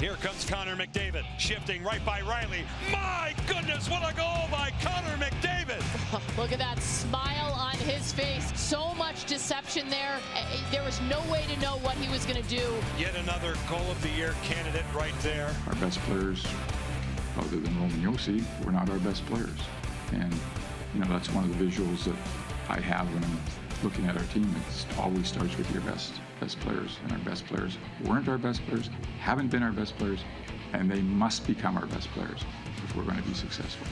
Here comes Connor McDavid, shifting right by Riley. My goodness, what a goal by Connor McDavid! Look at that smile on his face. So much deception there. There was no way to know what he was going to do. Yet another goal of the year candidate right there. Our best players, other than Roman Josi, were not our best players. And, you know, that's one of the visuals that I have when I'm looking at our team. It always starts with your best players, and our best players weren't our best players, haven't been our best players, and they must become our best players if we're going to be successful.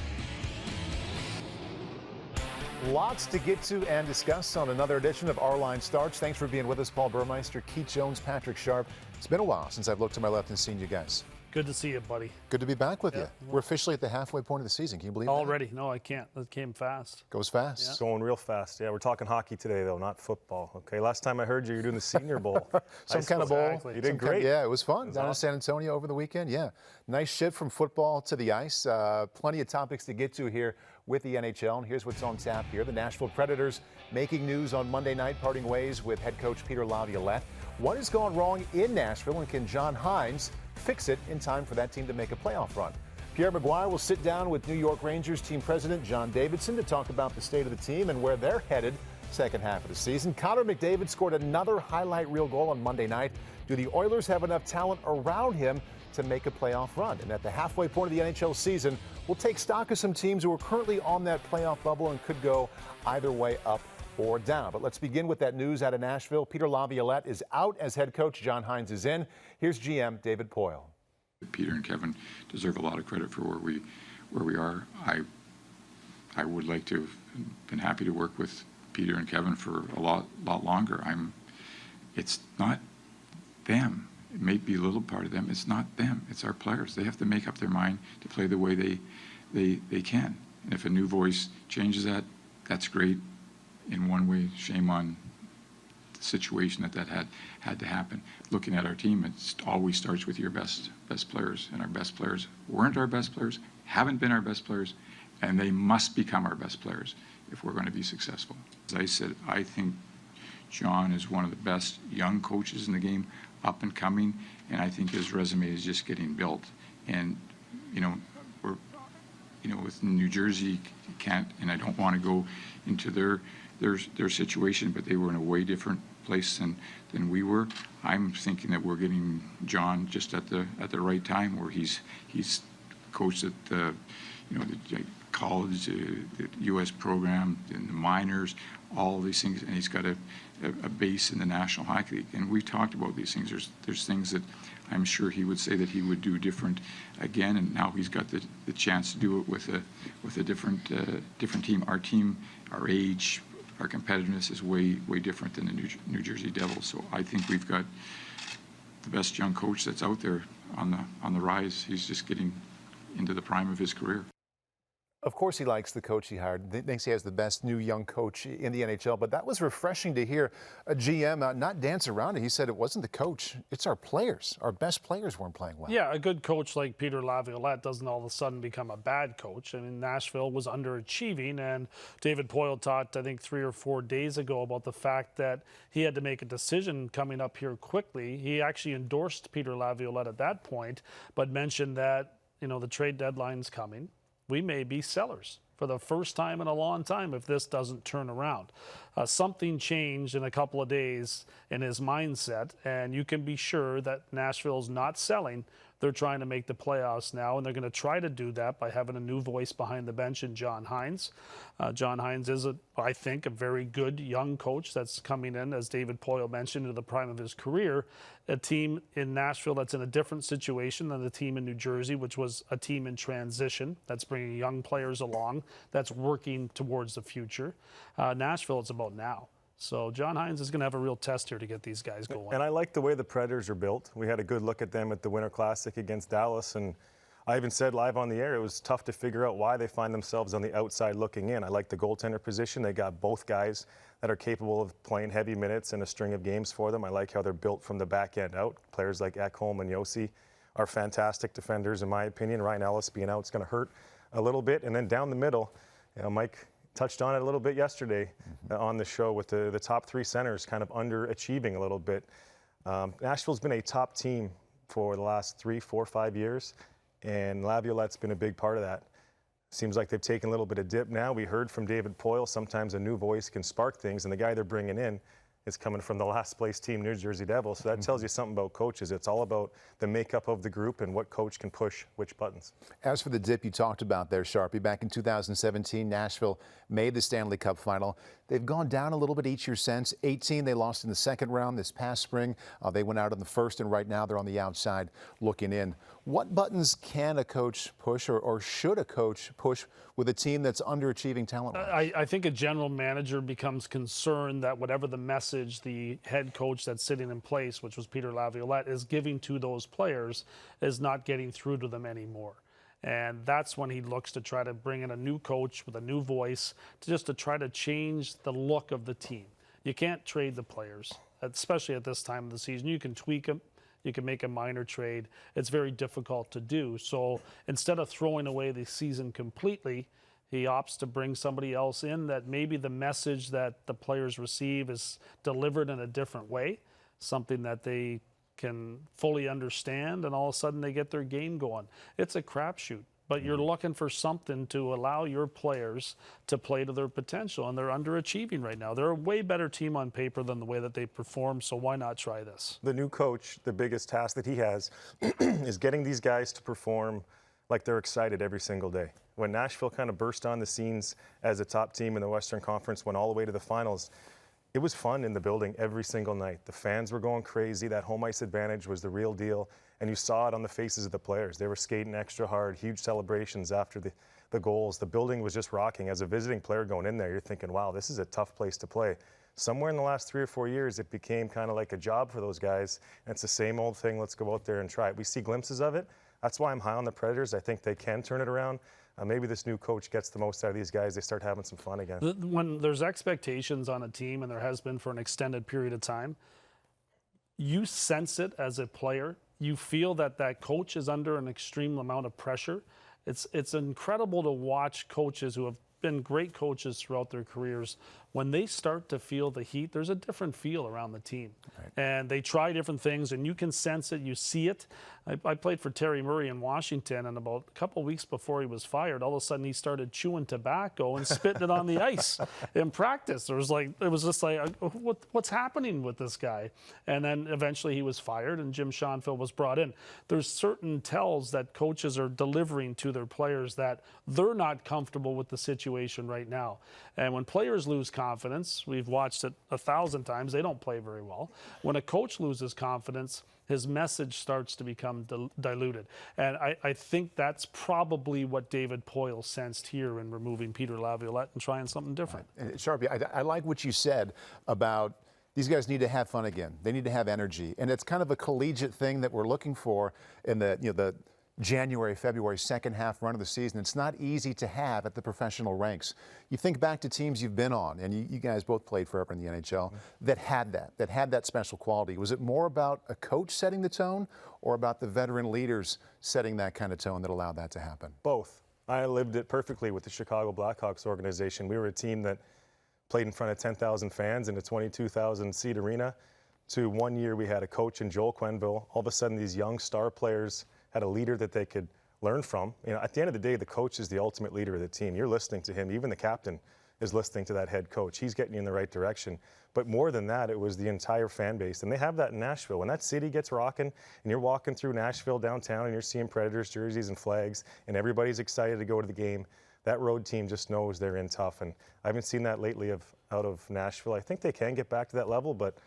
Lots to get to and discuss on another edition of Our Line Starts. Thanks for being with us, Paul Burmeister, Keith Jones, Patrick Sharp. It's been a while since I've looked to my left and seen you guys. Good to see you, buddy. Good to be back with you. We're officially at the halfway point of the season. Can you believe that? Already? No, I can't. That came fast. Goes fast. Yeah. Going real fast. Yeah, we're talking hockey today, though, not football. Okay, last time I heard you, you're doing the Senior Bowl. Some kind of bowl. Exactly. You did great. Yeah, it was fun. Down in awesome. San Antonio over the weekend. Yeah, nice shift from football to the ice. Plenty of topics to get to here with the NHL. And here's what's on tap here. The Nashville Predators making news on Monday night, parting ways with head coach Peter Laviolette. What has gone wrong in Nashville, and can John Hynes fix it in time for that team to make a playoff run? Pierre McGuire will sit down with New York Rangers team president John Davidson to talk about the state of the team and where they're headed second half of the season. Connor McDavid scored another highlight reel goal on Monday night. Do the Oilers have enough talent around him to make a playoff run? And at the halfway point of the NHL season, we'll take stock of some teams who are currently on that playoff bubble and could go either way, up or down. But let's begin with that news out of Nashville. Peter Laviolette is out as head coach. John Hynes is in. Here's GM David Poile. Peter and Kevin deserve a lot of credit for where we are. I would like to have been happy to work with Peter and Kevin for a lot longer. It's not them. It may be a little part of them. It's not them. It's our players. They have to make up their mind to play the way they can. And if a new voice changes that, that's great. In one way, shame on the situation that had to happen. Looking at our team, it always starts with your best players, and our best players weren't our best players, haven't been our best players, and they must become our best players if we're going to be successful. As I said, I think John is one of the best young coaches in the game, up and coming, and I think his resume is just getting built. And with New Jersey, you can't, and I don't want to go into their situation, but they were in a way different place than we were. I'm thinking that we're getting John just at the right time, where he's coached at the college, the U.S. program, in the minors, all of these things, and he's got a base in the National Hockey League. And we talked about these things. There's things that I'm sure he would say that he would do different again, and now he's got the chance to do it with a different team. Our team, our age, our competitiveness is way different than the New Jersey Devils. So I think we've got the best young coach that's out there on the rise. He's just getting into the prime of his career. Of course he likes the coach he hired. He thinks he has the best new young coach in the NHL, but that was refreshing to hear a GM not dance around it. He said it wasn't the coach, it's our players. Our best players weren't playing well. Yeah, a good coach like Peter Laviolette doesn't all of a sudden become a bad coach. I mean, Nashville was underachieving, and David Poile talked, I think, 3 or 4 days ago about the fact that he had to make a decision coming up here quickly. He actually endorsed Peter Laviolette at that point, but mentioned that, the trade deadline's coming. We may be sellers for the first time in a long time if this doesn't turn around. Something changed in a couple of days in his mindset, and you can be sure that Nashville's not selling. They're trying to make the playoffs now, and they're going to try to do that by having a new voice behind the bench in John Hynes. John Hynes is, I think, a very good young coach that's coming in, as David Poile mentioned, into the prime of his career. A team in Nashville that's in a different situation than the team in New Jersey, which was a team in transition that's bringing young players along, that's working towards the future. Nashville, it's about now. So John Hynes is going to have a real test here to get these guys going. And I like the way the Predators are built. We had a good look at them at the Winter Classic against Dallas, and I even said live on the air, it was tough to figure out why they find themselves on the outside looking in. I like the goaltender position. They got both guys that are capable of playing heavy minutes and a string of games for them. I like how they're built from the back end out. Players like Ekholm and Josi are fantastic defenders, in my opinion. Ryan Ellis being out is going to hurt a little bit. And then down the middle, Mike touched on it a little bit yesterday on the show with the top 3 centers kind of underachieving a little bit. Nashville's been a top team for the last 3, 4, 5 years, and Laviolette's been a big part of that. Seems like they've taken a little bit of dip now. We heard from David Poile, sometimes a new voice can spark things, and the guy they're bringing in is coming from the last place team, New Jersey Devils. So that tells you something about coaches. It's all about the makeup of the group and what coach can push which buttons. As for the dip you talked about there, Sharpie, back in 2017, Nashville made the Stanley Cup final. They've gone down a little bit each year since. 18, they lost in the second round this past spring. They went out in the first, and right now they're on the outside looking in. What buttons can a coach push, or should a coach push with a team that's underachieving talent-wise? I think a general manager becomes concerned that whatever the message the head coach that's sitting in place, which was Peter Laviolette, is giving to those players is not getting through to them anymore. And that's when he looks to try to bring in a new coach with a new voice to try to change the look of the team. You can't trade the players, especially at this time of the season. You can tweak them. You can make a minor trade. It's very difficult to do. So instead of throwing away the season completely, he opts to bring somebody else in that maybe the message that the players receive is delivered in a different way, something that they can fully understand, and all of a sudden they get their game going. It's a crapshoot, but you're looking for something to allow your players to play to their potential, and they're underachieving right now. They're a way better team on paper than the way that they perform, so why not try this? The new coach, the biggest task that he has is getting these guys to perform like they're excited every single day. When Nashville kind of burst on the scenes as a top team in the Western Conference, went all the way to the finals, it was fun in the building every single night. The fans were going crazy. That home ice advantage was the real deal. And you saw it on the faces of the players. They were skating extra hard, huge celebrations after the goals. The building was just rocking. As a visiting player going in there, you're thinking, wow, this is a tough place to play. Somewhere in the last 3 or 4 years, it became kind of like a job for those guys. And it's the same old thing. Let's go out there and try it. We see glimpses of it. That's why I'm high on the Predators. I think they can turn it around. Maybe this new coach gets the most out of these guys. They start having some fun again. When there's expectations on a team, and there has been for an extended period of time, you sense it as a player. You feel that that coach is under an extreme amount of pressure. It's incredible to watch coaches who have been great coaches throughout their careers. When they start to feel the heat, there's a different feel around the team. Right. And they try different things, and you can sense it, you see it. I played for Terry Murray in Washington, and about a couple weeks before he was fired, all of a sudden he started chewing tobacco and spitting it on the ice in practice. It was just like, what's happening with this guy? And then eventually he was fired, and Jim Schonfield was brought in. There's certain tells that coaches are delivering to their players that they're not comfortable with the situation right now. And when players lose confidence, we've watched it 1,000 times, they don't play very well. When a coach loses confidence, his message starts to become diluted. And I think that's probably what David Poile sensed here in removing Peter Laviolette and trying something different. And Sharpie, I like what you said about these guys need to have fun again. They need to have energy. And it's kind of a collegiate thing that we're looking for in the January, February, second half run of the season. It's not easy to have at the professional ranks. You think back to teams you've been on, and you guys both played forever in the NHL, that had that special quality. Was it more about a coach setting the tone, or about the veteran leaders setting that kind of tone that allowed that to happen? Both. I lived it perfectly with the Chicago Blackhawks organization. We were a team that played in front of 10,000 fans in a 22,000 seat arena. To 1 year we had a coach in Joel Quenneville. All of a sudden these young star players had a leader that they could learn from. You know, at the end of the day, the coach is the ultimate leader of the team. You're listening to him. Even the captain is listening to that head coach. He's getting you in the right direction. But more than that, it was the entire fan base. And they have that in Nashville. When that city gets rocking and you're walking through Nashville downtown and you're seeing Predators jerseys and flags and everybody's excited to go to the game, that road team just knows they're in tough. And I haven't seen that lately out of Nashville. I think they can get back to that level, but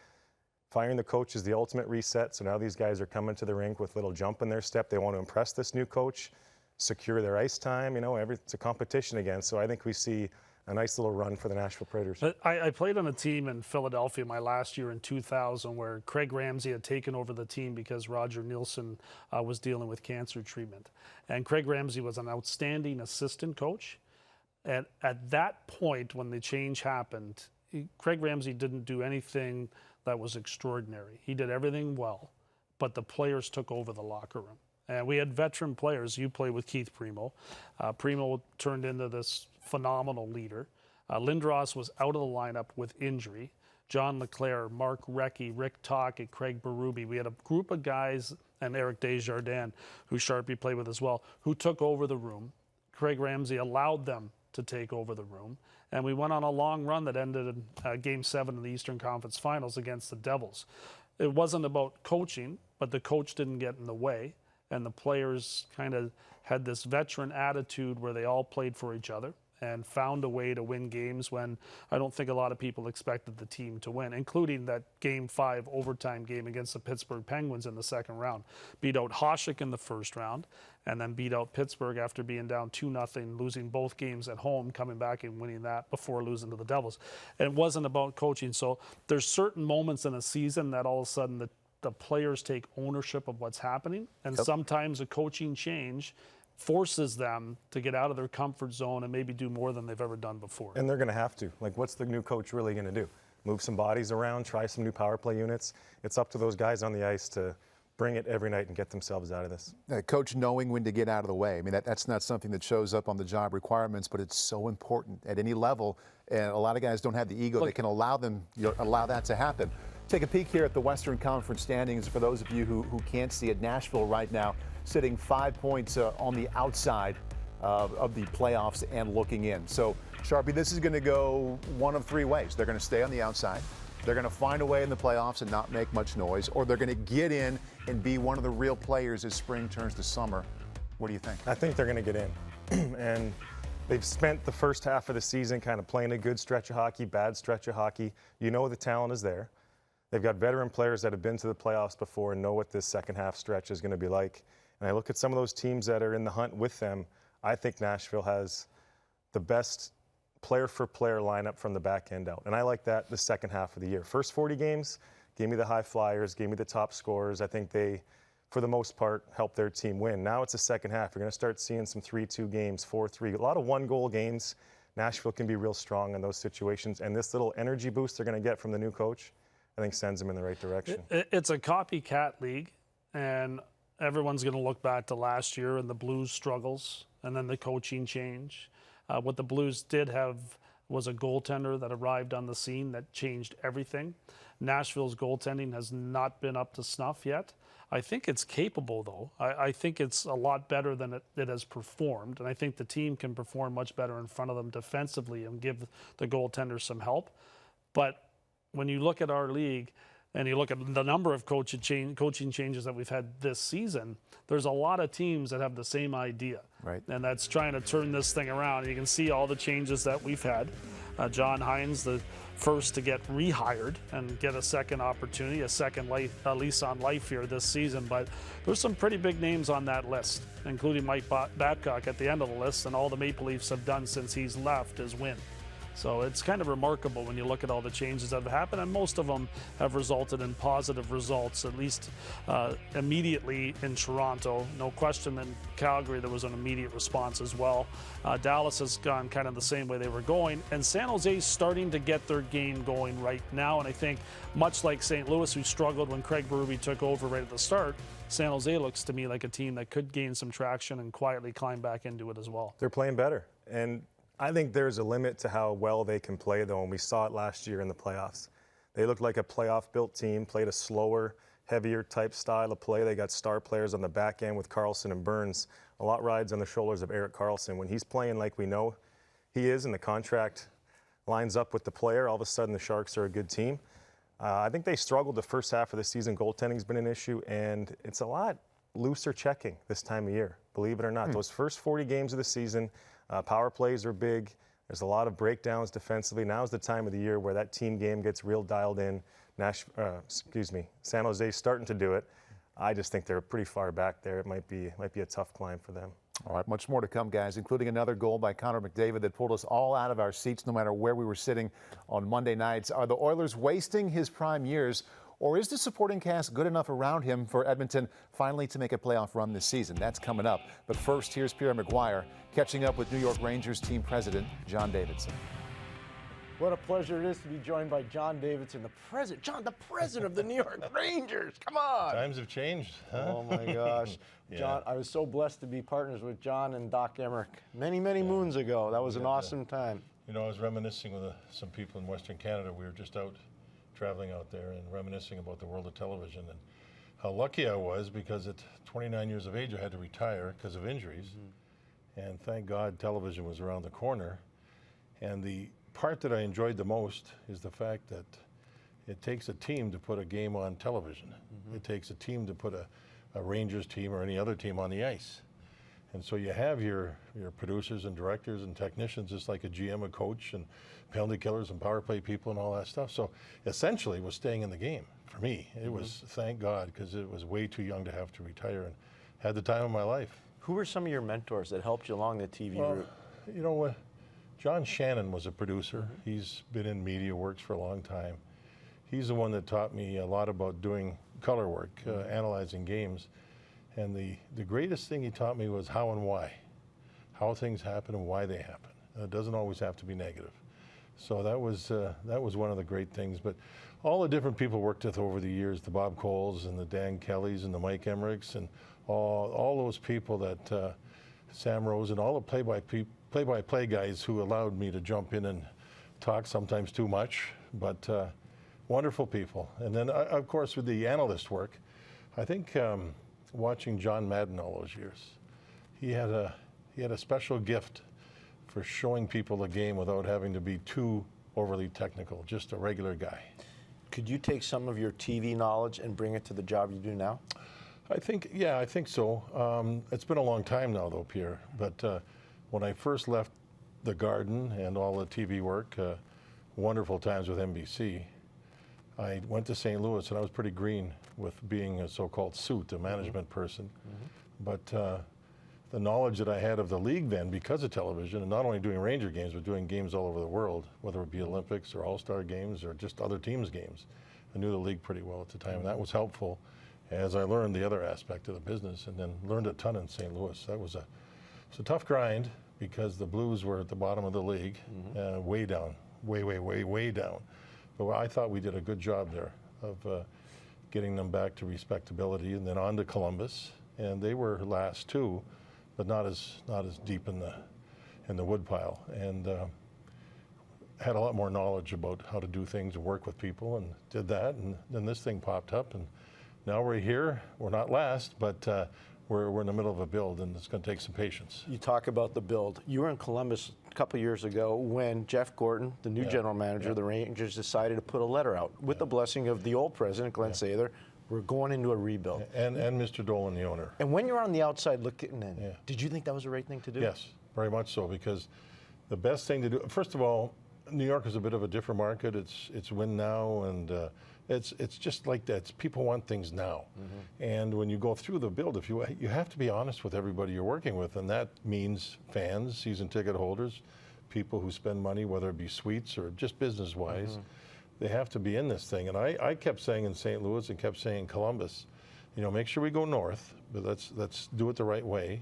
firing the coach is the ultimate reset. So now these guys are coming to the rink with a little jump in their step. They want to impress this new coach, secure their ice time. You know, it's a competition again. So I think we see a nice little run for the Nashville Predators. I played on a team in Philadelphia my last year in 2000 where Craig Ramsey had taken over the team because Roger Nielsen was dealing with cancer treatment. And Craig Ramsey was an outstanding assistant coach. And at that point, when the change happened, Craig Ramsey didn't do anything that was extraordinary. He did everything well, but the players took over the locker room. And we had veteran players. You played with Keith Primo. Primo turned into this phenomenal leader. Lindros was out of the lineup with injury. John LeClaire, Mark Recchi, Rick Tocchet, Craig Berube. We had a group of guys, and Eric Desjardins, who Sharpie played with as well, who took over the room. Craig Ramsey allowed them to take over the room. And we went on a long run that ended in Game 7 of the Eastern Conference Finals against the Devils. It wasn't about coaching, but the coach didn't get in the way. And the players kind of had this veteran attitude where they all played for each other and found a way to win games when I don't think a lot of people expected the team to win, including that Game 5 overtime game against the Pittsburgh Penguins in the second round. Beat out Hasek in the first round, and then beat out Pittsburgh after being down 2-0, losing both games at home, coming back and winning that before losing to the Devils. And it wasn't about coaching. So there's certain moments in a season that all of a sudden the players take ownership of what's happening, and sometimes a coaching change forces them to get out of their comfort zone and maybe do more than they've ever done before. And they're going to have to. Like, what's the new coach really going to do? Move some bodies around, try some new power play units? It's up to those guys on the ice to bring it every night and get themselves out of this. Coach knowing when to get out of the way. I mean, that's not something that shows up on the job requirements, but it's so important at any level. And a lot of guys don't have the ego that can allow that to happen. Take a peek here at the Western Conference standings for those of you who can't see it. Nashville right now sitting 5 points on the outside of the playoffs and looking in. So, Sharpie, this is going to go one of three ways. They're going to stay on the outside. They're going to find a way in the playoffs and not make much noise, or they're going to get in and be one of the real players as spring turns to summer. What do you think? I think they're going to get in. And they've spent the first half of the season kind of playing a good stretch of hockey, bad stretch of hockey. You know the talent is there. They've got veteran players that have been to the playoffs before and know what this second half stretch is going to be like. And I look at some of those teams that are in the hunt with them. I think Nashville has the best player-for-player lineup from the back end out. And I like that the second half of the year. First 40 games, gave me the high flyers, gave me the top scorers. I think they, for the most part, helped their team win. Now it's the second half. You're going to start seeing some 3-2 games, 4-3, a lot of one-goal games. Nashville can be real strong in those situations. And this little energy boost they're going to get from the new coach, I think sends them in the right direction. It's a copycat league, and everyone's going to look back to last year and the Blues' struggles and then the coaching change. What the Blues did have was a goaltender that arrived on the scene that changed everything. Nashville's goaltending has not been up to snuff yet. I think it's capable, though. I think it's a lot better than it has performed, and I think the team can perform much better in front of them defensively and give the goaltender some help. But when you look at our league and you look at the number of coaching changes that we've had this season, there's a lot of teams that have the same idea. Right. And that's trying to turn this thing around. You can see all the changes that we've had. John Hynes, the first to get rehired and get a second opportunity, a second lease on life here this season. But there's some pretty big names on that list, including Mike Babcock at the end of the list, and all the Maple Leafs have done since he's left is win. So it's kind of remarkable when you look at all the changes that have happened, and most of them have resulted in positive results, at least immediately in Toronto. No question in Calgary there was an immediate response as well. Dallas has gone kind of the same way they were going, and San Jose is starting to get their game going right now. And I think much like St. Louis, who struggled when Craig Berube took over right at the start, San Jose looks to me like a team that could gain some traction and quietly climb back into it as well. They're playing better. And I think there's a limit to how well they can play, though, and we saw it last year in the playoffs. They looked like a playoff-built team, played a slower, heavier type style of play. They got star players on the back end with Karlsson and Burns. A lot rides on the shoulders of Erik Karlsson. When he's playing like we know he is and the contract lines up with the player, all of a sudden the Sharks are a good team. I think they struggled the first half of the season. Goaltending's been an issue, and it's a lot looser checking this time of year, believe it or not. Those first 40 games of the season, power plays are big. There's a lot of breakdowns defensively. Now's the time of the year where that team game gets real dialed in. San Jose's starting to do it. I just think they're pretty far back there. It might be a tough climb for them. All right, much more to come, guys, including another goal by Connor McDavid that pulled us all out of our seats no matter where we were sitting on Monday nights. Are the Oilers wasting his prime years, or is the supporting cast good enough around him for Edmonton finally to make a playoff run this season? That's coming up. But first, here's Pierre McGuire catching up with New York Rangers team president John Davidson. What a pleasure it is to be joined by John Davidson, the president of the New York Rangers. Come on. Times have changed, huh? Oh, my gosh. Yeah. John, I was so blessed to be partners with John and Doc Emmerich many moons ago. That was an awesome time. You know, I was reminiscing with some people in Western Canada. We were just out traveling out there and reminiscing about the world of television and how lucky I was, because at 29 years of age I had to retire because of injuries. And thank God television was around the corner. And the part that I enjoyed the most is the fact that it takes a team to put a game on television. It takes a team to put a Rangers team or any other team on the ice. And so you have your producers and directors and technicians, just like a GM, a coach, and penalty killers and power play people and all that stuff. So essentially it was staying in the game for me. It was, thank God, because it was way too young to have to retire, and had the time of my life. Who were some of your mentors that helped you along the TV route? You know, John Shannon was a producer. He's been in media, works for a long time. He's the one that taught me a lot about doing color work, analyzing games. And the greatest thing he taught me was how and why. How things happen and why they happen. It doesn't always have to be negative. So that was one of the great things. But all the different people worked with over the years, the Bob Coles and the Dan Kellys and the Mike Emmerichs and all those people that, Sam Rose and all the play-by-play guys who allowed me to jump in and talk, sometimes too much, but wonderful people. And then, of course, with the analyst work, I think watching John Madden all those years, he had a special gift for showing people the game without having to be too overly technical, just a regular guy. Could you take some of your TV knowledge and bring it to the job you do now? I think so. It's been a long time now, though, Pierre. But when I first left the Garden and all the TV work, wonderful times with NBC, I went to St. Louis, and I was pretty green with being a so-called suit, a management person. But the knowledge that I had of the league then, because of television, and not only doing Ranger games, but doing games all over the world, whether it be Olympics or All-Star games or just other teams' games, I knew the league pretty well at the time, and that was helpful as I learned the other aspect of the business, and then learned a ton in St. Louis. That was a tough grind, because the Blues were at the bottom of the league, way down, way down. But I thought we did a good job there of getting them back to respectability, and then on to Columbus, and they were last too, but not as deep in the woodpile, and had a lot more knowledge about how to do things and work with people, and did that, and then this thing popped up, and now we're here. We're not last, but we're in the middle of a build, and it's going to take some patience. You talk about the build. You were in Columbus a couple years ago when Jeff Gorton, the new general manager of the Rangers, decided to put a letter out with the blessing of the old president, Glenn Sather. We're going into a rebuild. And Mr. Dolan, the owner. And when you're on the outside looking in, did you think that was the right thing to do? Yes, very much so, because the best thing to do, first of all, New York is a bit of a different market. It's win now, and it's just like that. People want things now. And when you go through the build, if you have to be honest with everybody you're working with, and that means fans, season ticket holders, people who spend money, whether it be suites or just business-wise. They have to be in this thing. And I kept saying in St. Louis and kept saying in Columbus, make sure we go north, but let's do it the right way.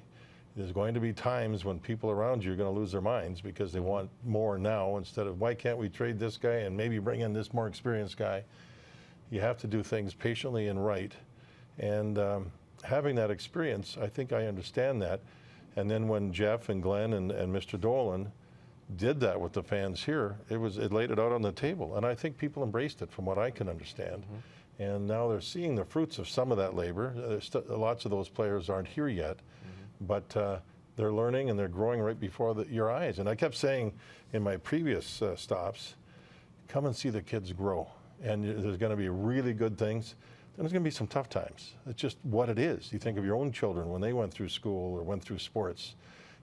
There's going to be times when people around you are going to lose their minds because they want more now instead of, why can't we trade this guy and maybe bring in this more experienced guy? You have to do things patiently and right. And having that experience, I think I understand that. And then when Jeff and Glenn and Mr. Dolan did that with the fans here, it laid it out on the table. And I think people embraced it from what I can understand. And now they're seeing the fruits of some of that labor. Lots of those players aren't here yet. But they're learning and they're growing right before your eyes. And I kept saying in my previous stops, come and see the kids grow. And there's going to be really good things. Then there's going to be some tough times. It's just what it is. You think of your own children when they went through school or went through sports,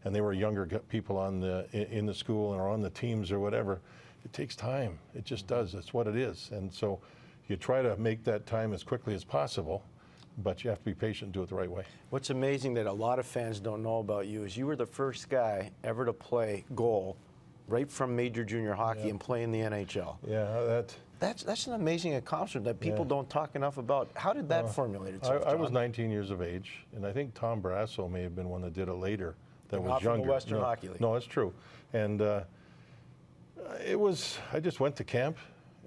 and they were younger people in the school or on the teams or whatever. It takes time. It just does. That's what it is. And so you try to make that time as quickly as possible, but you have to be patient and do it the right way. What's amazing that a lot of fans don't know about you is you were the first guy ever to play goal right from major junior hockey and play in the NHL. Yeah, that's an amazing accomplishment that people don't talk enough about. How did that formulate itself, I was 19 years of age, and I think Tom Barrasso may have been one that did it later. That was younger. From the Western Hockey League. No, it's true. And I just went to camp,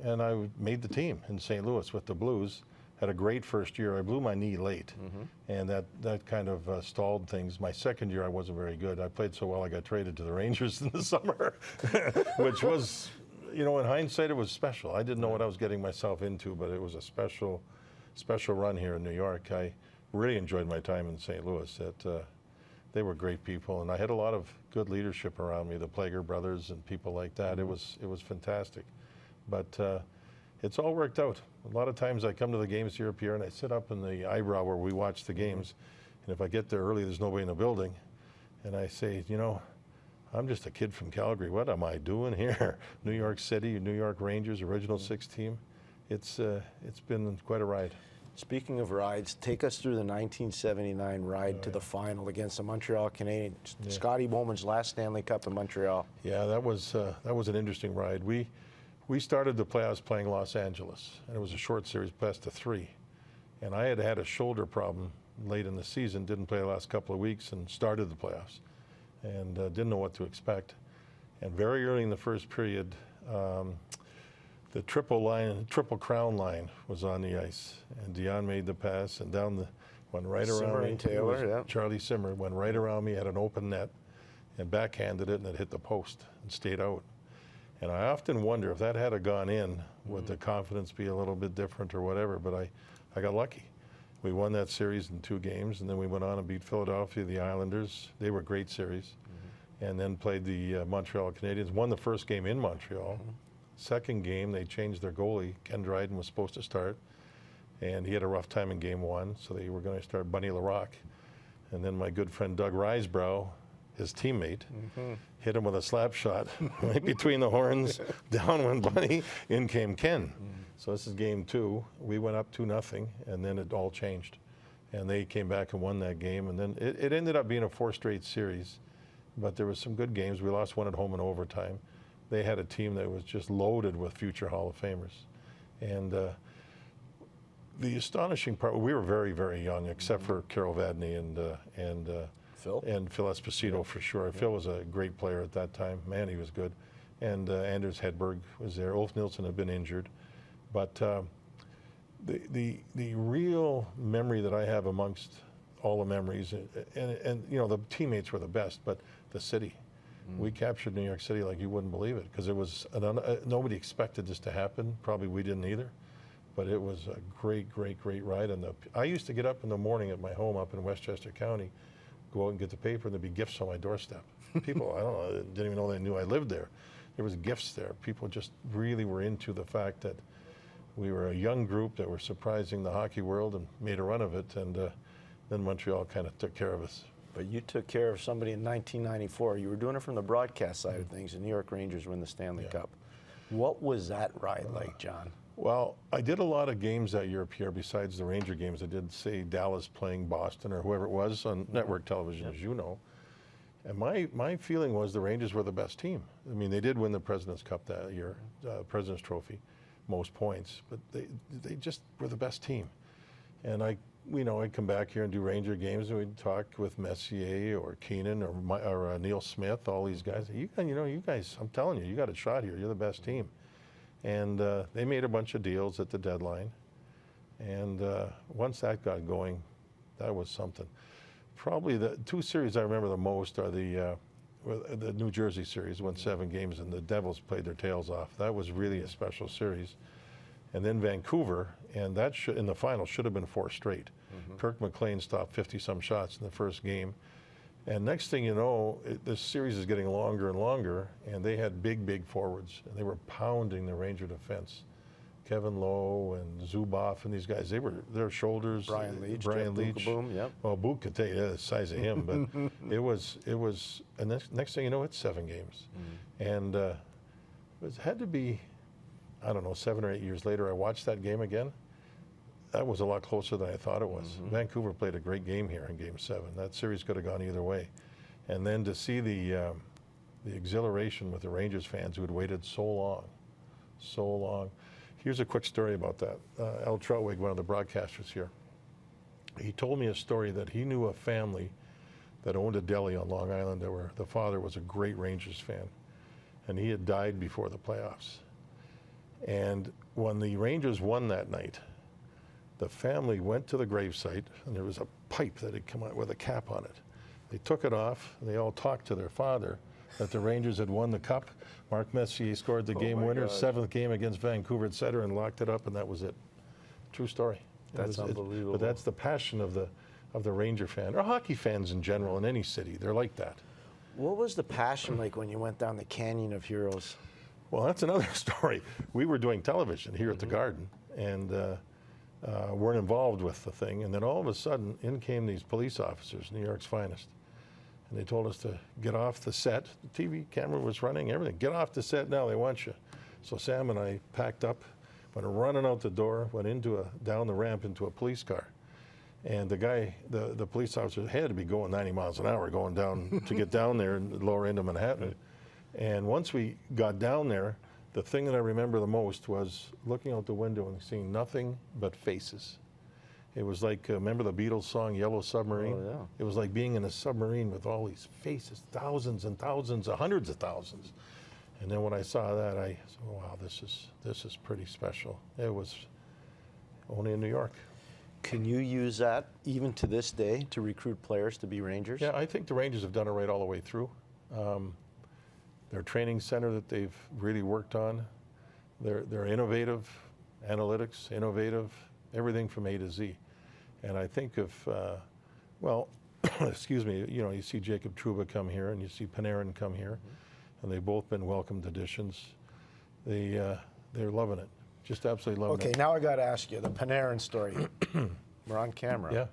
and I made the team in St. Louis with the Blues. Had a great first year. I blew my knee late, and that kind of stalled things. My second year, I wasn't very good. I played so well, I got traded to the Rangers in the summer, which was, you know, in hindsight, it was special. I didn't know what I was getting myself into, but it was a special run here in New York. I really enjoyed my time in St. Louis. They were great people, and I had a lot of good leadership around me, the Plager brothers and people like that. It was fantastic. But it's all worked out. A lot of times I come to the games here, Pierre, and I sit up in the eyebrow where we watch the games, and if I get there early, there's nobody in the building, and I say, you know, I'm just a kid from Calgary. What am I doing here? New York City, New York Rangers, original 6 team. It's been quite a ride. Speaking of rides, take us through the 1979 ride to the final against the Montreal Canadiens. Yeah. Scotty Bowman's last Stanley Cup in Montreal. Yeah, that was an interesting ride. We started the playoffs playing Los Angeles, and it was a short series, best of 3. And I had a shoulder problem late in the season, didn't play the last couple of weeks, and started the playoffs, and didn't know what to expect. And very early in the first period, the triple crown line was on the ice, and Dion made the pass, and went right around me. Taylor, yeah. Charlie Simmer went right around me, had an open net, and backhanded it, and it hit the post and stayed out. And I often wonder if that had gone in, would the confidence be a little bit different or whatever, but I got lucky. We won that series in 2 games, and then we went on and beat Philadelphia, the Islanders. They were a great series. And then played the Montreal Canadiens, won the first game in Montreal. Second game, they changed their goalie. Ken Dryden was supposed to start, and he had a rough time in game 1, so they were going to start Bunny Larocque. And then my good friend Doug Risebrough, his teammate, hit him with a slap shot right between the horns. Down went Bunny, in came Ken. So this is game 2. We went up 2-0, and then it all changed. And they came back and won that game, and then it ended up being a 4 straight series. But there was some good games. We lost 1 at home in overtime. They had a team that was just loaded with future Hall of Famers. And the astonishing part, we were very, very young, except for Carol Vadney and Phil Esposito, for sure. Phil was a great player at that time. Man, he was good. And Anders Hedberg was there. Ulf Nilsson had been injured. But the real memory that I have amongst all the memories, and you know, the teammates were the best, but the city. We captured New York City like you wouldn't believe it, because it was nobody expected this to happen. Probably we didn't either, but it was a great, great, great ride. And I used to get up in the morning at my home up in Westchester County, go out and get the paper, and there'd be gifts on my doorstep. People, I don't know, didn't even know they knew I lived there. There was gifts there. People just really were into the fact that we were a young group that were surprising the hockey world and made a run of it. And then Montreal kind of took care of us. But you took care of somebody in 1994. You were doing it from the broadcast side of things. The New York Rangers win the Stanley Cup. What was that ride like, John? Well, I did a lot of games that year, Pierre, besides the Ranger games. I did, say, Dallas playing Boston or whoever it was on network television, as you know. And my feeling was the Rangers were the best team. I mean, they did win the President's Cup that year, President's Trophy, most points, but they just were the best team. And I'd come back here and do Ranger games, and we'd talk with Messier or Keenan or Neil Smith, all these guys. You guys, I'm telling you, you got a shot here. You're the best team. And they made a bunch of deals at the deadline. And once that got going, that was something. Probably the 2 series I remember the most are the New Jersey series, won 7 games, and the Devils played their tails off. That was really a special series. And then Vancouver, and that in the final should have been 4 straight. Kirk McLean stopped 50-some shots in the first game. And next thing you know, this series is getting longer and longer, and they had big, big forwards, and they were pounding the Ranger defense. Kevin Lowe and Zuboff and these guys, their shoulders. Brian Leach. Boom, yep. Well, Book could tell you the size of him, but it was, and next thing you know, it's 7 games. And it had to be, I don't know, 7 or 8 years later, I watched that game again. That was a lot closer than I thought it was. Vancouver played a great game here in Game 7. That series could have gone either way. And then to see the exhilaration with the Rangers fans who had waited so long. Here's a quick story about that. Al Troutwig, one of the broadcasters here, he told me a story that he knew a family that owned a deli on Long Island. The father was a great Rangers fan, and he had died before the playoffs. And when the Rangers won that night, the family went to the gravesite, and there was a pipe that had come out with a cap on it. They took it off, and they all talked to their father, that the Rangers had won the Cup. Mark Messier scored the game winner, 7th game against Vancouver, etc., and locked it up, and that was it. True story. That's unbelievable. But that's the passion of the Ranger fan, or hockey fans in general in any city. They're like that. What was the passion like when you went down the Canyon of Heroes? Well, that's another story. We were doing television here at the Garden, and weren't involved with the thing. And then all of a sudden, in came these police officers, New York's finest. And they told us to get off the set. The TV camera was running, everything. Get off the set now, they want you. So Sam and I packed up, went running out the door, went down the ramp into a police car. And the guy, the police officer had to be going 90 miles an hour going down to get down there in the lower end of Manhattan. And once we got down there, the thing that I remember the most was looking out the window and seeing nothing but faces. It was like, remember the Beatles song, Yellow Submarine? Oh, yeah. It was like being in a submarine with all these faces, thousands and thousands, hundreds of thousands. And then when I saw that, I said, wow, this is pretty special. It was only in New York. Can you use that, even to this day, to recruit players to be Rangers? Yeah, I think the Rangers have done it right all the way through. Their training center that they've really worked on, they're innovative, analytics, innovative, everything from A to Z. And I think if, well, excuse me, you know, you see Jacob Trouba come here and you see Panarin come here, and they've both been welcomed additions. They're loving it, just absolutely loving it. Okay, now I got to ask you, the Panarin story. We're on camera. Yeah,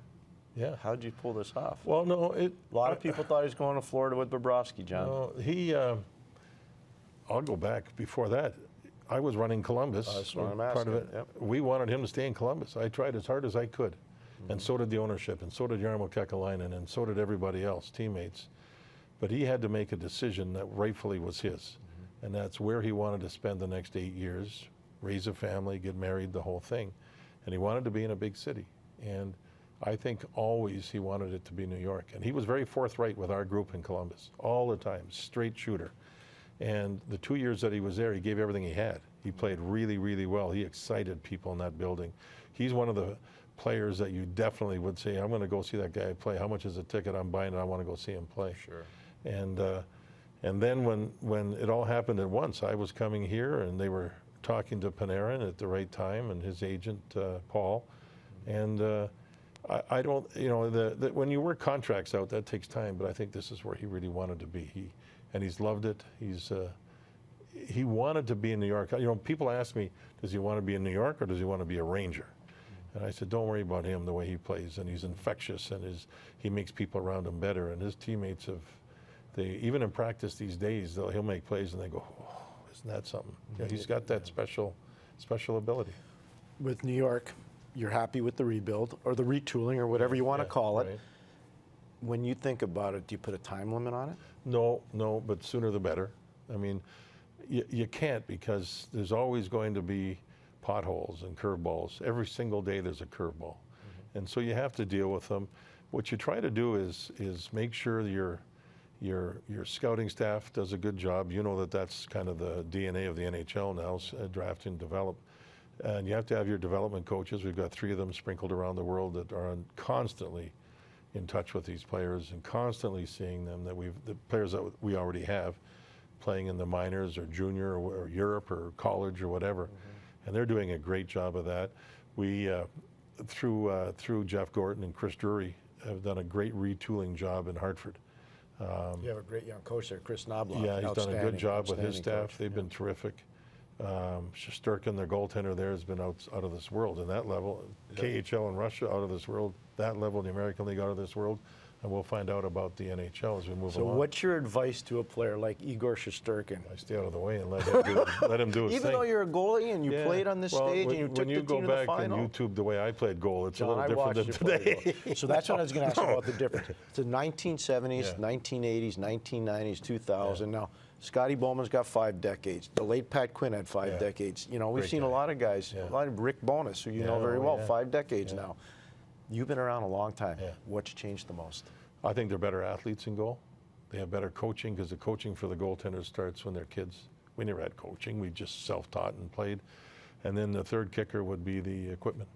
yeah. How did you pull this off? Well, no, a lot of people thought he was going to Florida with Bobrovsky, John. No, I'll go back before that. I was running Columbus. That's what I'm asking. Part of it. Yep. We wanted him to stay in Columbus. I tried as hard as I could, and so did the ownership, and so did Jarmo Kekalainen, and so did everybody else, teammates. But he had to make a decision that rightfully was his, and that's where he wanted to spend the next 8 years, raise a family, get married, the whole thing. And he wanted to be in a big city. And I think always he wanted it to be New York. And he was very forthright with our group in Columbus, all the time, straight shooter. And the 2 years that he was there, he gave everything he had. He played really, really well. He excited people in that building. He's one of the players that you definitely would say, I'm going to go see that guy play. How much is the ticket? I'm buying it. I want to go see him play. Sure. And then when it all happened at once, I was coming here, and they were talking to Panarin at the right time, and his agent, Paul. And I don't, you know, when you work contracts out, that takes time, but I think this is where he really wanted to be. And he's loved it. He wanted to be in New York. You know, people ask me, does he want to be in New York or does he want to be a Ranger? And I said, don't worry about him, the way he plays, and he's infectious, and he makes people around him better. And his teammates even in practice these days, he'll make plays and they go, oh, isn't that something? Yeah, he's got that special ability. With New York, you're happy with the rebuild or the retooling or whatever you want to call it. Right. When you think about it, do you put a time limit on it? No, but sooner the better. I mean, you can't, because there's always going to be potholes and curveballs. Every single day there's a curveball. And so you have to deal with them. What you try to do is make sure your scouting staff does a good job. You know that's kind of the DNA of the NHL now, draft and develop. And you have to have your development coaches. We've got 3 of them sprinkled around the world that are constantly in touch with these players and constantly seeing them, the players that we already have playing in the minors or junior or Europe or college or whatever. And they're doing a great job of that. We, through Jeff Gorton and Chris Drury, have done a great retooling job in Hartford. You have a great young coach there, Chris Knobloch. Yeah, he's done a good job with his staff. They've been terrific. Shesterkin, their goaltender there, has been out of this world in that level. KHL in Russia, out of this world. That level, the American League, out of this world. And we'll find out about the NHL as we move along. So what's your advice to a player like Igor Shesterkin? I stay out of the way and let him do his thing. Even though you're a goalie and you played on this stage and you took the team to the final? When you go back and YouTube the way I played goal, it's John, a little different than today. So that's what I was going to ask you about the difference. It's the 1970s, 1980s, 1990s, 2000. Now, Scotty Bowman's got 5 decades. The late Pat Quinn had 5 decades. You know, we've seen a lot of guys, a lot of Rick Bowness, who you know very well, 5 decades now. You've been around a long time. What's changed the most? I think they're better athletes in goal. They have better coaching, because the coaching for the goaltenders starts when they're kids. We never had coaching. We just self-taught and played. And then the third kicker would be the equipment.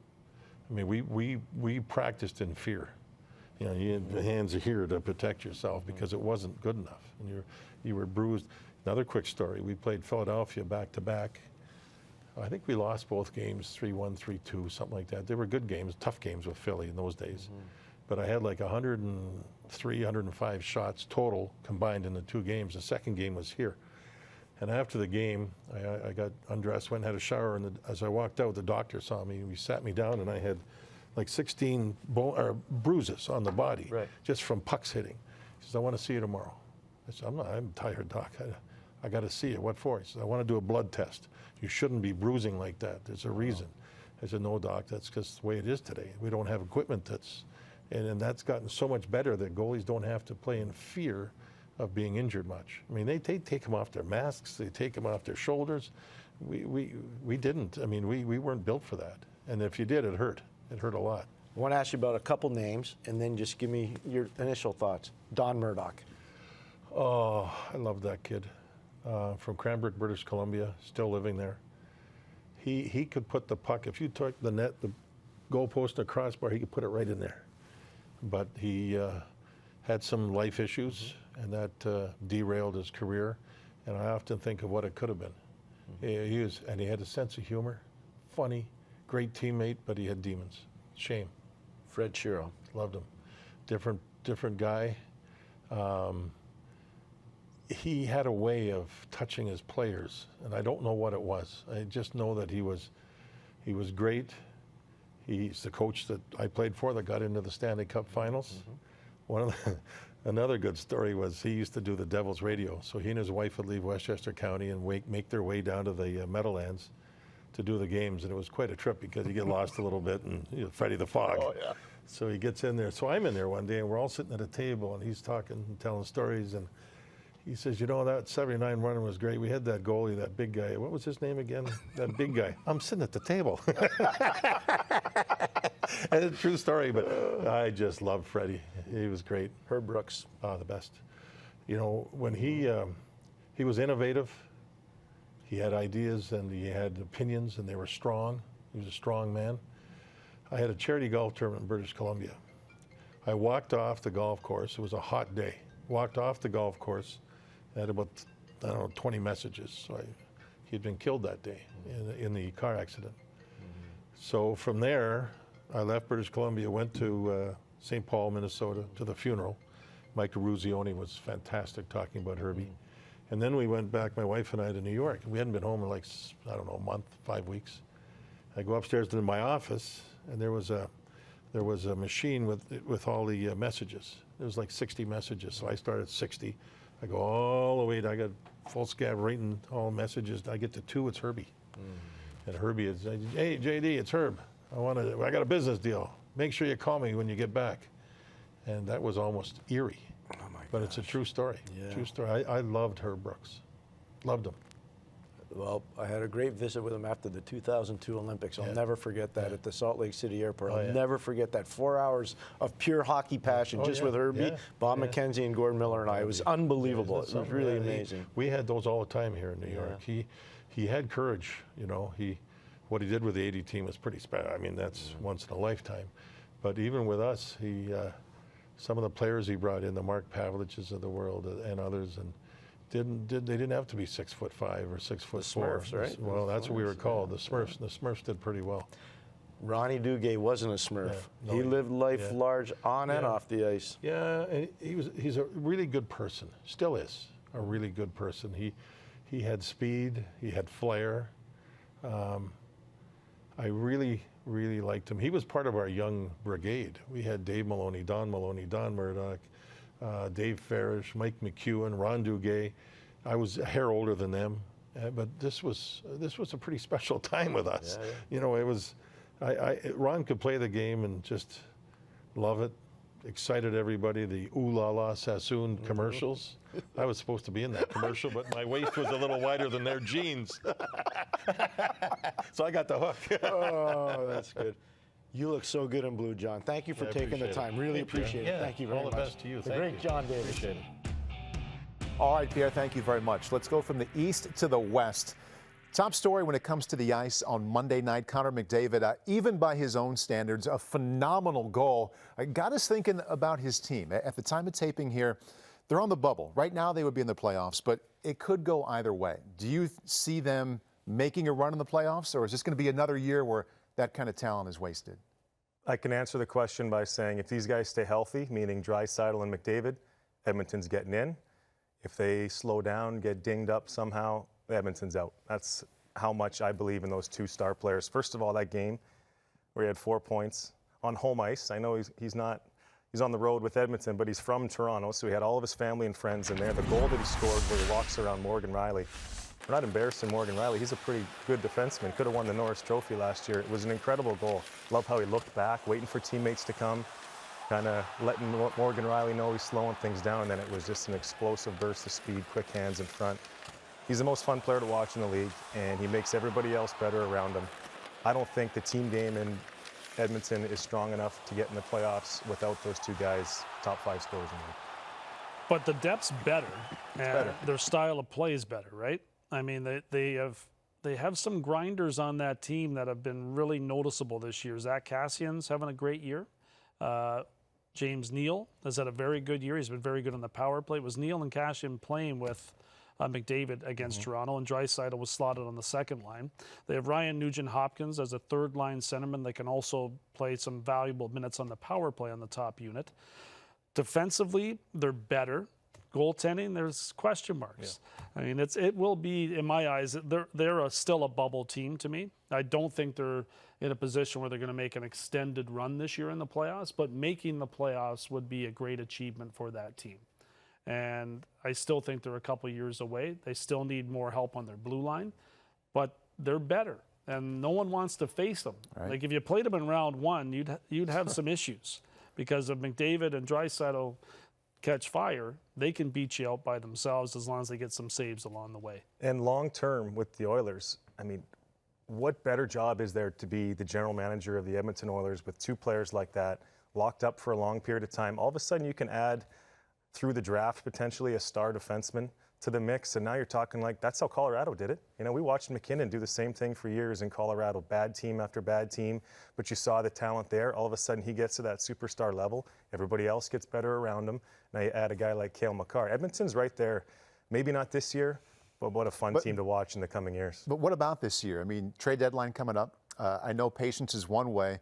I mean, we practiced in fear. You know, the hands are here to protect yourself because it wasn't good enough, and you were bruised. Another quick story: we played Philadelphia back-to-back. I think we lost both games 3-1, 3-2, something like that. They were good games, tough games with Philly in those days. But I had like 103, 105 shots total combined in the 2 games. The second game was here. And after the game, I got undressed, went and had a shower, and as I walked out, the doctor saw me, and he sat me down, and I had like 16 bruises on the body, just from pucks hitting. He says, I want to see you tomorrow. I said, I'm tired, doc. I got to see you. What for? He said, I want to do a blood test. You shouldn't be bruising like that. There's a reason. I said, no, doc, that's just the way it is today. We don't have equipment and that's gotten so much better that goalies don't have to play in fear of being injured much. I mean, they take them off their masks. They take them off their shoulders. We didn't. I mean, we weren't built for that. And if you did, it hurt. It hurt a lot. I want to ask you about a couple names, and then just give me your initial thoughts. Don Murdoch. Oh, I love that kid. From Cranbrook, British Columbia, still living there. He could put the puck, if you took the net, the goalpost, and the crossbar, he could put it right in there. But he had some life issues, and that derailed his career. And I often think of what it could have been. He had a sense of humor, funny, great teammate, but he had demons. Shame. Fred Shiro. Loved him. Different guy. He had a way of touching his players, and I don't know what it was. I just know that he was great. He's the coach that I played for that got into the Stanley Cup Finals. Another good story was he used to do the Devil's Radio. So he and his wife would leave Westchester County and make their way down to the Meadowlands to do the games, and it was quite a trip because you get lost a little bit, and Freddie the Fog. Oh, yeah. So he gets in there. So I'm in there one day, and we're all sitting at a table, and he's talking and telling stories, and he says, you know, that 79 runner was great. We had that goalie, that big guy. What was his name again? That big guy. I'm sitting at the table. And it's a true story, but I just loved Freddie. He was great. Herb Brooks. The best. You know, when he was innovative, he had ideas and he had opinions, and they were strong. He was a strong man. I had a charity golf tournament in British Columbia. I walked off the golf course. It was a hot day. Walked off the golf course. I had about, 20 messages. So he'd been killed that day in the car accident. So from there, I left British Columbia, went to St. Paul, Minnesota, to the funeral. Mike Ruzioni was fantastic talking about Herbie. And then we went back, my wife and I, to New York. We hadn't been home in like, a month, 5 weeks. I go upstairs to my office, and there was a machine with all the messages. There was like 60 messages, so I started 60. I go all the way, I got full scav writing all messages. I get to 2, it's Herbie. And Herbie is, hey, JD, it's Herb. I got a business deal. Make sure you call me when you get back. And that was almost eerie. Oh my gosh. But it's a true story. Yeah. True story. I loved Herb Brooks. Loved him. Well, I had a great visit with him after the 2002 Olympics. I'll never forget that at the Salt Lake City Airport. I'll never forget that 4 hours of pure hockey passion just with Herbie, Bob McKenzie, and Gordon Miller and I. It was unbelievable. It was really amazing. We had those all the time here in New York. He had courage, you know. What he did with the 80 team was pretty special. I mean, that's once in a lifetime. But even with us, some of the players he brought in, the Mark Pavliches of the world and others, and they didn't have to be 6'5" or 6'4". The Smurfs, right? Well, that's what we were called, the Smurfs. The Smurfs did pretty well. Ronnie Duguay wasn't a Smurf. He lived life large on and off the ice. Yeah, and he's a really good person. Still is a really good person. He had speed. He had flair. I really liked him. He was part of our young brigade. We had Dave Maloney, Don Murdoch, Dave Farish, Mike McEwen, Ron Duguay. I was a hair older than them, but this was a pretty special time with us. Yeah, yeah. You know, it was. Ron could play the game and just love it. Excited everybody. The Ooh La La Sassoon commercials. I was supposed to be in that commercial, but my waist was a little wider than their jeans. So I got the hook. Oh, that's good. You look so good in blue, John. Thank you for taking the time. Really appreciate it. Thank you very much. All the best to you. The great John Davidson. All right, Pierre, thank you very much. Let's go from the east to the west. Top story when it comes to the ice on Monday night, Connor McDavid, even by his own standards, a phenomenal goal. Got us thinking about his team. At the time of taping here, they're on the bubble. Right now they would be in the playoffs, but it could go either way. Do you see them making a run in the playoffs, or is this going to be another year where that kind of talent is wasted? I can answer the question by saying if these guys stay healthy, meaning Draisaitl and McDavid, Edmonton's getting in. If they slow down, get dinged up somehow, Edmonton's out. That's how much I believe in those two star players. First of all, that game where he had 4 points on home ice. I know he's on the road with Edmonton, but he's from Toronto, so he had all of his family and friends in there. The goal that he scored where he walks around Morgan Rielly. We're not embarrassing Morgan Rielly. He's a pretty good defenseman. Could have won the Norris Trophy last year. It was an incredible goal. Love how he looked back, waiting for teammates to come, kind of letting Morgan Rielly know he's slowing things down, and then it was just an explosive burst of speed, quick hands in front. He's the most fun player to watch in the league, and he makes everybody else better around him. I don't think the team game in Edmonton is strong enough to get in the playoffs without those two guys, top 5 scorers in the league. But the depth's better, and their style of play is better, right? I mean, they have some grinders on that team that have been really noticeable this year. Zach Kassian's having a great year. James Neal has had a very good year. He's been very good on the power play. It was Neal and Kassian playing with McDavid against Toronto, and Draisaitl was slotted on the second line. They have Ryan Nugent-Hopkins as a third-line centerman that can also play some valuable minutes on the power play on the top unit. Defensively, they're better. Goaltending, there's question marks. Yeah. I mean, it will be, in my eyes, they're still a bubble team to me. I don't think they're in a position where they're going to make an extended run this year in the playoffs, but making the playoffs would be a great achievement for that team. And I still think they're a couple years away. They still need more help on their blue line, but they're better, and no one wants to face them. Right. Like if you played them in round one, you'd have some issues because if McDavid and Draisaitl catch fire, they can beat you out by themselves as long as they get some saves along the way. And long term with the Oilers, I mean, what better job is there to be the general manager of the Edmonton Oilers with two players like that locked up for a long period of time? All of a sudden you can add through the draft potentially a star defenseman to the mix, and now you're talking like that's how Colorado did it. You know, we watched McKinnon do the same thing for years in Colorado, bad team after bad team, but you saw the talent there. All of a sudden he gets to that superstar level. Everybody else gets better around him. Now you add a guy like Cale Makar. Edmonton's right there. Maybe not this year, but what a fun team to watch in the coming years. But what about this year? I mean, trade deadline coming up. I know patience is one way.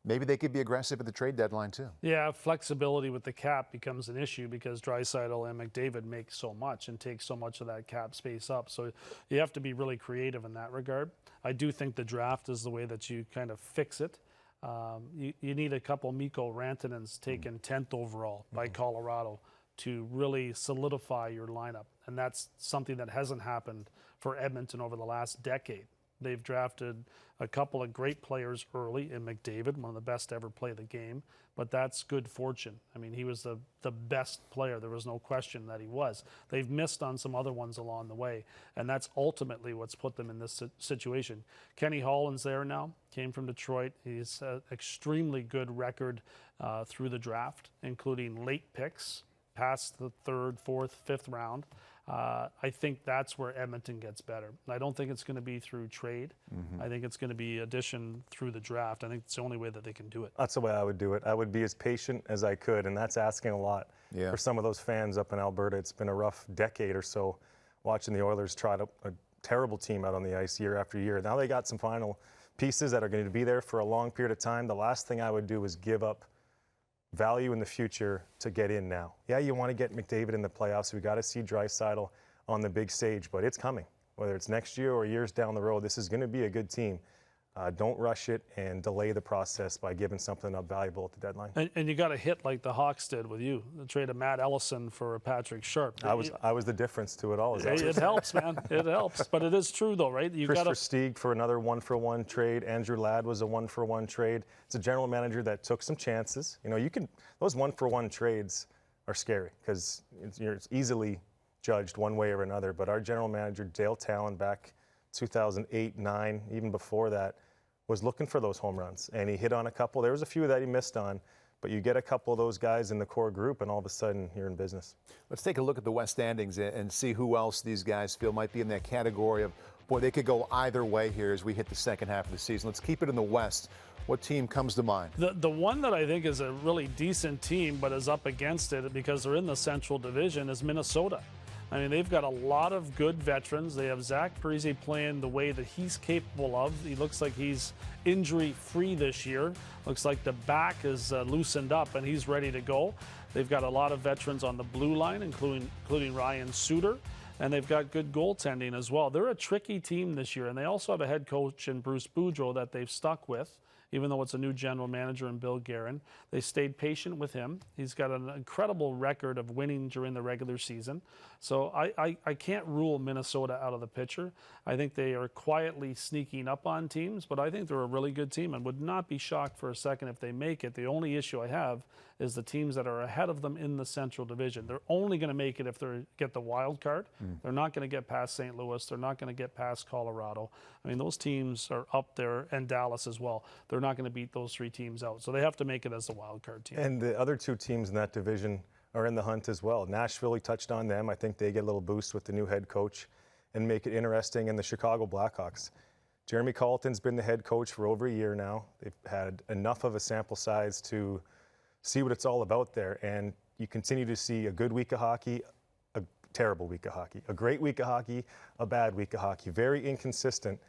Maybe they could be aggressive at the trade deadline, too. Yeah, flexibility with the cap becomes an issue because Draisaitl and McDavid make so much and take so much of that cap space up. So you have to be really creative in that regard. I do think the draft is the way that you kind of fix it. You need a couple Mikko Rantanens taken 10th overall by Colorado to really solidify your lineup. And that's something that hasn't happened for Edmonton over the last decade. They've drafted a couple of great players early in McDavid, one of the best to ever play the game, but that's good fortune. I mean, he was the best player. There was no question that he was. They've missed on some other ones along the way, and that's ultimately what's put them in this situation. Kenny Holland's there now, came from Detroit. He's an extremely good record through the draft, including late picks, past the 3rd, 4th, 5th round. I think that's where Edmonton gets better. I don't think it's going to be through trade. I think it's going to be addition through the draft. I think it's the only way that they can do it. That's the way I would do it. I would be as patient as I could, and that's asking a lot for some of those fans up in Alberta. It's been a rough decade or so watching the Oilers trot a terrible team out on the ice year after year. Now they got some final pieces that are going to be there for a long period of time. The last thing I would do is give up value in the future to get in now. Yeah, you want to get McDavid in the playoffs. We got to see Draisaitl on the big stage, but it's coming. Whether it's next year or years down the road, this is going to be a good team. Don't rush it and delay the process by giving something up valuable at the deadline. And you got to hit like the Hawks did with you. The trade of Matt Ellison for Patrick Sharp. I was the difference to it all. It helps, man. It helps. But it is true, though, right? Chris Versteeg for another 1-for-1 trade. Andrew Ladd was a 1-for-1 trade. It's a general manager that took some chances. You know, those 1-for-1 trades are scary because it's easily judged one way or another. But our general manager, Dale Talon, back 2008, 9, even before that, was looking for those home runs, and he hit on a couple. There was a few that he missed on, but you get a couple of those guys in the core group, and all of a sudden you're in business. Let's take a look at the West standings and see who else these guys feel might be in that category of Boy, they could go either way here as we hit the second half of the season. Let's keep it in the West. What team comes to mind? The one that I think is a really decent team but is up against it because they're in the Central Division is Minnesota. I mean, they've got a lot of good veterans. They have Zach Parise playing the way that he's capable of. He looks like he's injury-free this year. Looks like the back is loosened up and he's ready to go. They've got a lot of veterans on the blue line, including Ryan Suter, and they've got good goaltending as well. They're a tricky team this year, and they also have a head coach in Bruce Boudreau that they've stuck with. Even though it's a new general manager in Bill Guerin. They stayed patient with him. He's got an incredible record of winning during the regular season. So I can't rule Minnesota out of the picture. I think they are quietly sneaking up on teams, but I think they're a really good team and would not be shocked for a second if they make it. The only issue I have is the teams that are ahead of them in the Central Division. They're only going to make it if they get the wild card. They're not going to get past St. Louis. They're not going to get past Colorado. I mean, those teams are up there, and Dallas as well. They're not going to beat those three teams out. So they have to make it as a wild card team. And the other two teams in that division are in the hunt as well. Nashville, we touched on them. I think they get a little boost with the new head coach and make it interesting. And the Chicago Blackhawks. Jeremy Colleton's been the head coach for over a year now. They've had enough of a sample size to see what it's all about there. And you continue to see a good week of hockey, a terrible week of hockey, a great week of hockey, a bad week of hockey. Very inconsistent.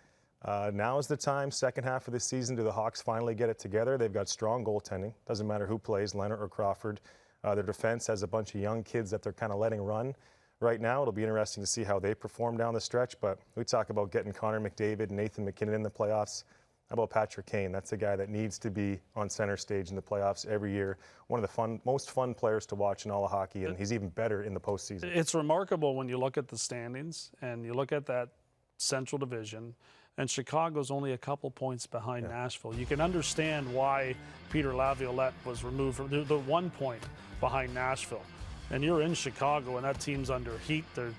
Now is the time, second half of the season, do the Hawks finally get it together? They've got strong goaltending. Doesn't matter who plays, Leonard or Crawford. Their defense has a bunch of young kids that they're kind of letting run right now. It'll be interesting to see how they perform down the stretch. But we talk about getting Connor McDavid and Nathan MacKinnon in the playoffs. How about Patrick Kane? That's a guy that needs to be on center stage in the playoffs every year. One of the most fun players to watch in all of hockey, and he's even better in the postseason. It's remarkable when you look at the standings and you look at that Central Division, and Chicago's only a couple points behind Nashville. You can understand why Peter Laviolette was removed from the 1 point behind Nashville. And you're in Chicago, and that team's under heat. They're,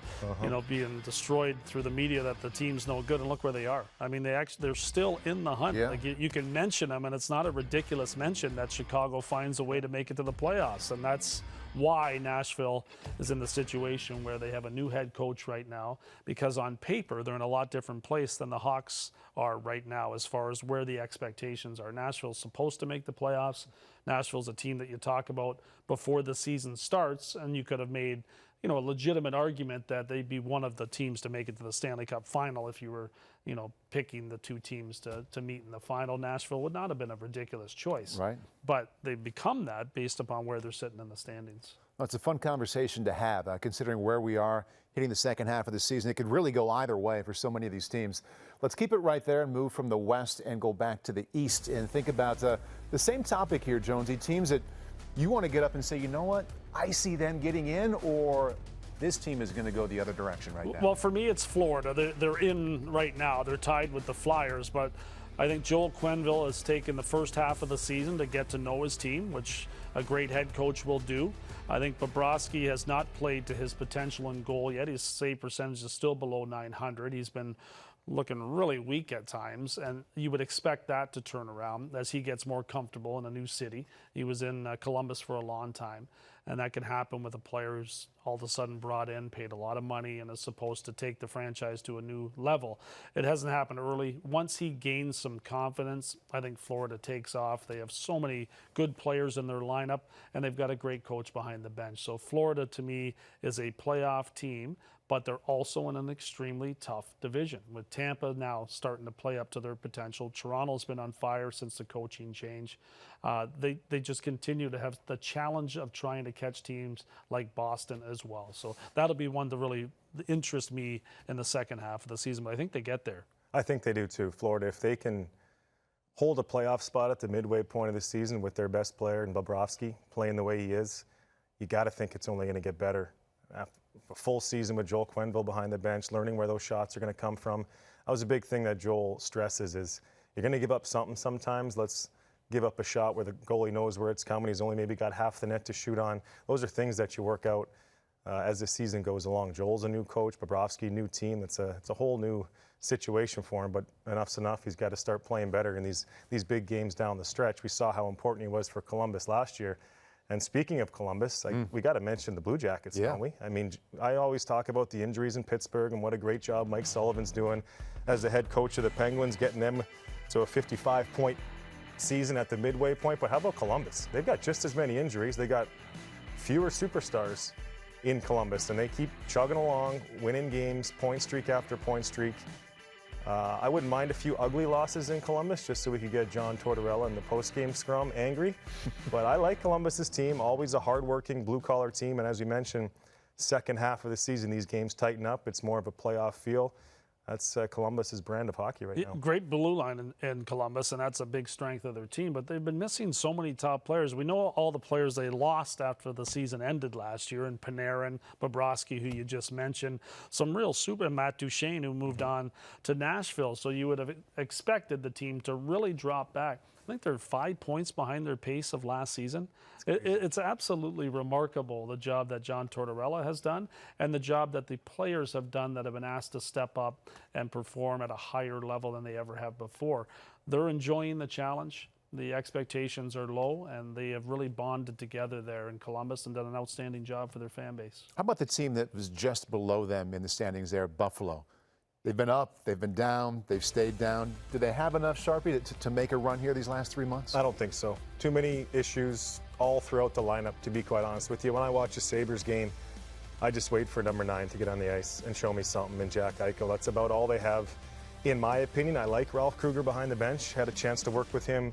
being destroyed through the media that the team's no good. And look where they are. I mean, they're still in the hunt. Like you can mention them, and it's not a ridiculous mention that Chicago finds a way to make it to the playoffs. And that's why Nashville is in the situation where they have a new head coach right now, because on paper they're in a lot different place than the Hawks are right now as far as where the expectations are. Nashville's supposed to make the playoffs. Nashville's a team that you talk about before the season starts, and you could have made a legitimate argument that they'd be one of the teams to make it to the Stanley Cup final if you were picking the two teams to meet in the final. Nashville would not have been a ridiculous choice. Right. But they've become that based upon where they're sitting in the standings. Well, it's a fun conversation to have, considering where we are hitting the second half of the season. It could really go either way for so many of these teams. Let's keep it right there and move from the West and go back to the East and think about the same topic here, Jonesy. Teams that you want to get up and say, you know what, I see them getting in, or this team is going to go the other direction right now? Well, for me, it's Florida. They're in right now. They're tied with the Flyers, but I think Joel Quenneville has taken the first half of the season to get to know his team, which a great head coach will do. I think Bobrovsky has not played to his potential in goal yet. His save percentage is still below .900. He's been looking really weak at times, and you would expect that to turn around as he gets more comfortable in a new city. He was in Columbus for a long time, and that can happen with a player who's all of a sudden brought in, paid a lot of money, and is supposed to take the franchise to a new level. It hasn't happened early. Once he gains some confidence, I think Florida takes off. They have so many good players in their lineup, and they've got a great coach behind the bench. So Florida, to me, is a playoff team, but they're also in an extremely tough division, with Tampa now starting to play up to their potential. Toronto's been on fire since the coaching change. They just continue to have the challenge of trying to catch teams like Boston as well. So that'll be one to really interest me in the second half of the season, but I think they get there. I think they do too, Florida. If they can hold a playoff spot at the midway point of the season with their best player in Bobrovsky playing the way he is, you got to think it's only going to get better. After a full season with Joel Quenneville behind the bench, learning where those shots are going to come from. That was a big thing that Joel stresses is you're going to give up something sometimes. Let's give up a shot where the goalie knows where it's coming. He's only maybe got half the net to shoot on. Those are things that you work out as the season goes along. Joel's a new coach, Bobrovsky, new team. It's a whole new situation for him, but enough's enough. He's got to start playing better in these big games down the stretch. We saw how important he was for Columbus last year. And speaking of Columbus, we got to mention the Blue Jackets, don't we? I mean, I always talk about the injuries in Pittsburgh and what a great job Mike Sullivan's doing as the head coach of the Penguins, getting them to a 55-point season at the midway point. But how about Columbus? They've got just as many injuries. They got fewer superstars in Columbus, and they keep chugging along, winning games, point streak after point streak. I wouldn't mind a few ugly losses in Columbus just so we could get John Tortorella in the post-game scrum angry. But I like Columbus's team, always a hard-working, blue-collar team. And as we mentioned, second half of the season, these games tighten up. It's more of a playoff feel. That's Columbus's brand of hockey right now. Great blue line in Columbus, and that's a big strength of their team. But they've been missing so many top players. We know all the players they lost after the season ended last year, and Panarin, Bobrovsky, who you just mentioned. Some real super, Matt Duchene, who moved on to Nashville. So you would have expected the team to really drop back. I think they're 5 points behind their pace of last season. It's absolutely remarkable, the job that John Tortorella has done and the job that the players have done that have been asked to step up and perform at a higher level than they ever have before. They're enjoying the challenge. The expectations are low, and they have really bonded together there in Columbus and done an outstanding job for their fan base. How about the team that was just below them in the standings there, Buffalo? They've been up, they've been down, they've stayed down. Do they have enough, Sharpie, to make a run here these last 3 months? I don't think so. Too many issues all throughout the lineup, to be quite honest with you. When I watch a Sabres game, I just wait for number 9 to get on the ice and show me something in Jack Eichel. That's about all they have, in my opinion. I like Ralph Kruger behind the bench. Had a chance to work with him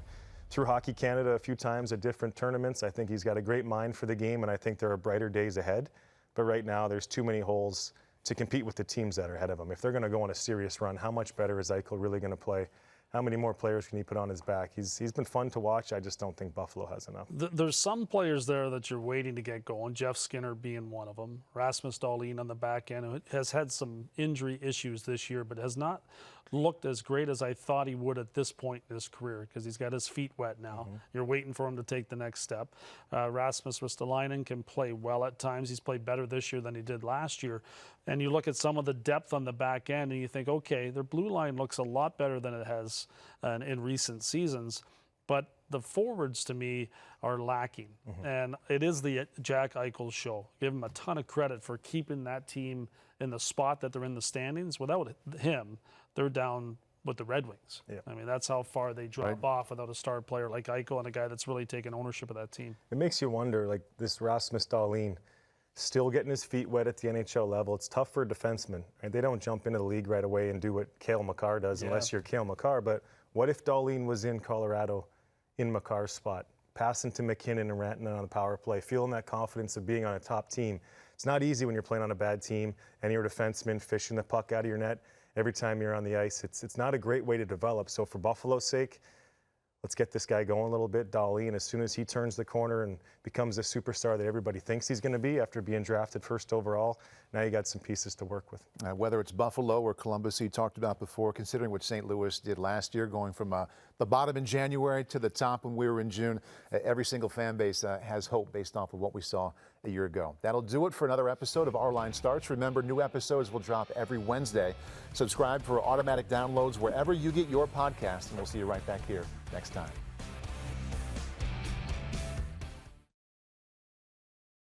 through Hockey Canada a few times at different tournaments. I think he's got a great mind for the game, and I think there are brighter days ahead. But right now, there's too many holes to compete with the teams that are ahead of him. If they're going to go on a serious run, how much better is Eichel really going to play? How many more players can he put on his back? He's been fun to watch. I just don't think Buffalo has enough. There's some players there that you're waiting to get going, Jeff Skinner being one of them. Rasmus Dahlin on the back end, who has had some injury issues this year, but has not looked as great as I thought he would at this point in his career because he's got his feet wet now. You're waiting for him to take the next step. Rasmus Ristolainen can play well at times. He's played better this year than he did last year. And you look at some of the depth on the back end and you think, okay, their blue line looks a lot better than it has in recent seasons. But the forwards, to me, are lacking. And it is the Jack Eichel show. Give him a ton of credit for keeping that team in the spot that they're in the standings. Without him, they're down with the Red Wings. I mean, that's how far they drop off without a star player like Eichel and a guy that's really taken ownership of that team. It makes you wonder, like this Rasmus Dahlin, still getting his feet wet at the NHL level. It's tough for a defenseman. Right? They don't jump into the league right away and do what Cale Makar does unless you're Cale Makar. But what if Dahlin was in Colorado in Makar's spot, passing to McKinnon and Rantanen on the power play, feeling that confidence of being on a top team? It's not easy when you're playing on a bad team and you're a defenseman fishing the puck out of your net every time you're on the ice. It's not a great way to develop. So for Buffalo's sake, let's get this guy going a little bit, Dahlin. As soon as he turns the corner and becomes a superstar that everybody thinks he's going to be after being drafted first overall, now you got some pieces to work with. Whether it's Buffalo or Columbus, you talked about before, considering what St. Louis did last year, going from the bottom in January to the top when we were in June, every single fan base has hope based off of what we saw a year ago. That'll do it for another episode of Our Line Starts. Remember, new episodes will drop every Wednesday. Subscribe for automatic downloads wherever you get your podcast, and we'll see you right back here next time.